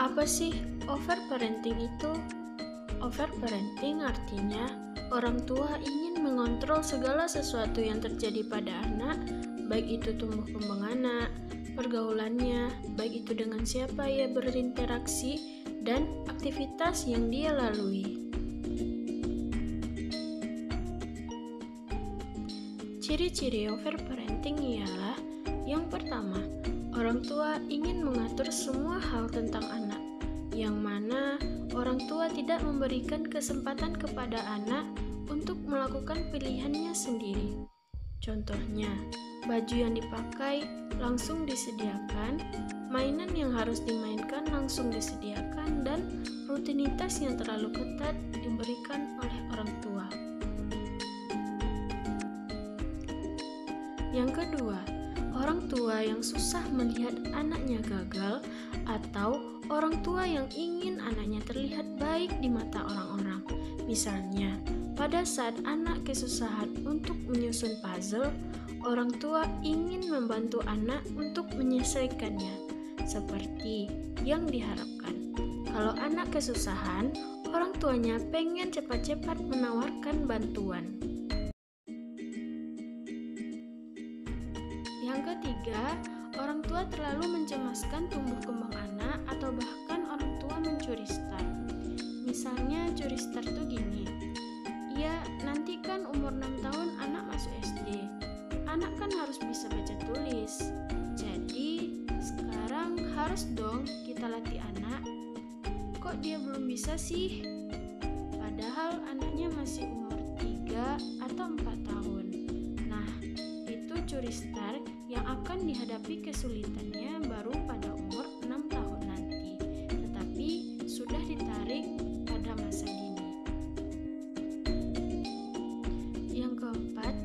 Apa sih overparenting itu? Overparenting artinya orang tua ingin mengontrol segala sesuatu yang terjadi pada anak, baik itu tumbuh kembang anak, pergaulannya, baik itu dengan siapa ia berinteraksi, dan aktivitas yang dia lalui. Ciri-ciri overparenting ialah yang pertama, orang tua ingin mengatur semua hal tentang anak, yang mana orang tua tidak memberikan kesempatan kepada anak untuk melakukan pilihannya sendiri. Contohnya, baju yang dipakai langsung disediakan, mainan yang harus dimainkan langsung disediakan, dan rutinitas yang terlalu ketat diberikan oleh orang tua. Yang kedua, orang tua yang susah melihat anaknya gagal atau orang tua yang ingin anaknya terlihat baik di mata orang-orang. Misalnya, pada saat anak kesusahan untuk menyusun puzzle, orang tua ingin membantu anak untuk menyelesaikannya, seperti yang diharapkan. Kalau anak kesusahan, orang tuanya pengen cepat-cepat menawarkan bantuan. Yang ketiga, orang tua terlalu mencemaskan tumbuh kembang anak atau bahkan orang tua mencuri start. Misalnya curi start tuh gini, ya nanti kan umur 6 tahun anak masuk SD, anak kan harus bisa baca tulis, jadi sekarang harus dong kita latih anak. Kok dia belum bisa sih? Padahal anaknya masih umur 3 atau 4 tahun. Nah, itu curi start yang akan dihadapi kesulitannya baru pada umur 6 tahun nanti, tetapi sudah ditarik pada masa dini. Yang keempat,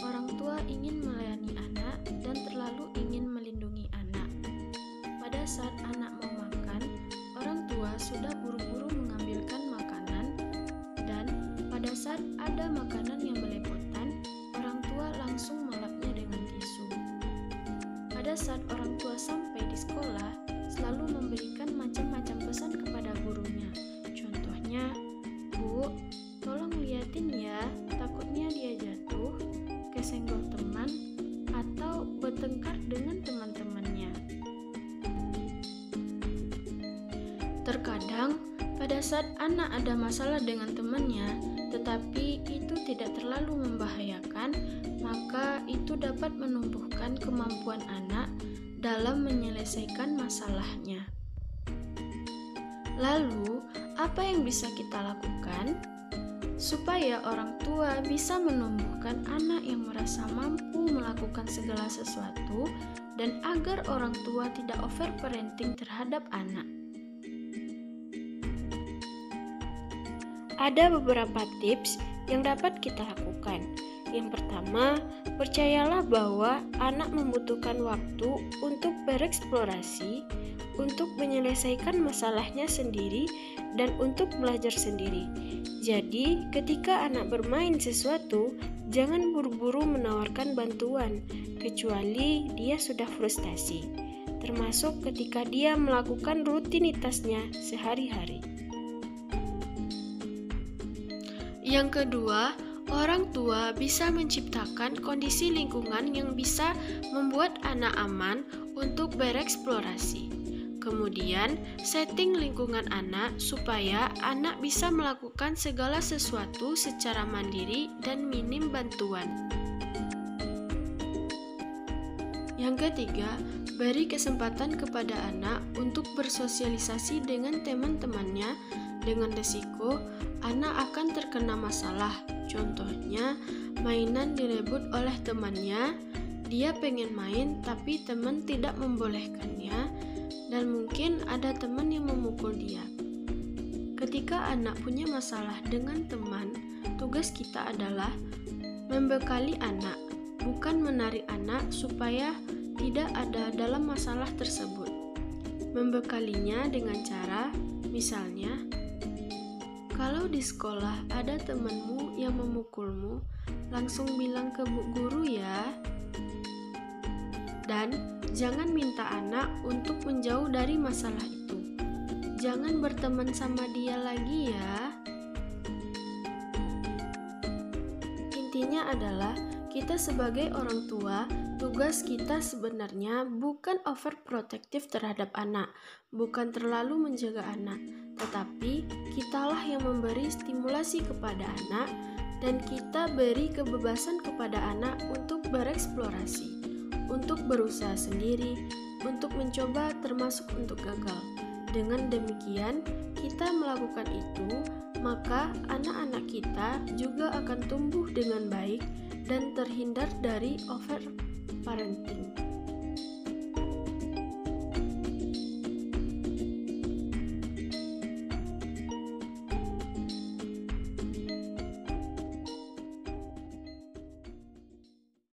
orang tua ingin melayani anak dan terlalu ingin melindungi anak. Pada saat anak mau makan, orang tua sudah buru-buru mengambilkan makanan, dan pada saat ada makanan yang belepotan, orang tua langsung melapnya dengan tisu. Pada saat orang tua sampai di sekolah, selalu memberikan macam-macam pesan kepada gurunya. Contohnya, "Bu, tolong liatin ya, takutnya dia jatuh, kesenggol teman, atau bertengkar dengan teman-temannya." Terkadang, pada saat anak ada masalah dengan temannya, tetapi itu tidak terlalu membahayakan, maka itu dapat menumbuhkan kemampuan anak dalam menyelesaikan masalahnya. Lalu, apa yang bisa kita lakukan supaya orang tua bisa menumbuhkan anak yang merasa mampu melakukan segala sesuatu dan agar orang tua tidak overparenting terhadap anak? Ada beberapa tips yang dapat kita lakukan. Yang pertama, percayalah bahwa anak membutuhkan waktu untuk bereksplorasi, untuk menyelesaikan masalahnya sendiri, dan untuk belajar sendiri. Jadi, ketika anak bermain sesuatu, jangan buru-buru menawarkan bantuan, kecuali dia sudah frustasi, termasuk ketika dia melakukan rutinitasnya sehari-hari. Yang kedua, orang tua bisa menciptakan kondisi lingkungan yang bisa membuat anak aman untuk bereksplorasi. Kemudian, setting lingkungan anak supaya anak bisa melakukan segala sesuatu secara mandiri dan minim bantuan. Yang ketiga, beri kesempatan kepada anak untuk bersosialisasi dengan teman-temannya dengan risiko anak akan terkena masalah. Contohnya, mainan direbut oleh temannya, dia pengen main tapi teman tidak membolehkannya, dan mungkin ada teman yang memukul dia. Ketika anak punya masalah dengan teman, tugas kita adalah membekali anak, bukan menarik anak supaya tidak ada dalam masalah tersebut. Membekalinya dengan cara, misalnya, kalau di sekolah ada temanmu yang memukulmu, langsung bilang ke bu guru ya. Dan jangan minta anak untuk menjauh dari masalah itu. jangan berteman sama dia lagi ya. Intinya adalah kita sebagai orang tua, tugas kita sebenarnya bukan overprotective terhadap anak, bukan terlalu menjaga anak, tetapi kitalah yang memberi stimulasi kepada anak dan kita beri kebebasan kepada anak untuk bereksplorasi, untuk berusaha sendiri, untuk mencoba termasuk untuk gagal. Dengan demikian, kita melakukan itu, maka anak-anak kita juga akan tumbuh dengan baik dan terhindar dari overparenting.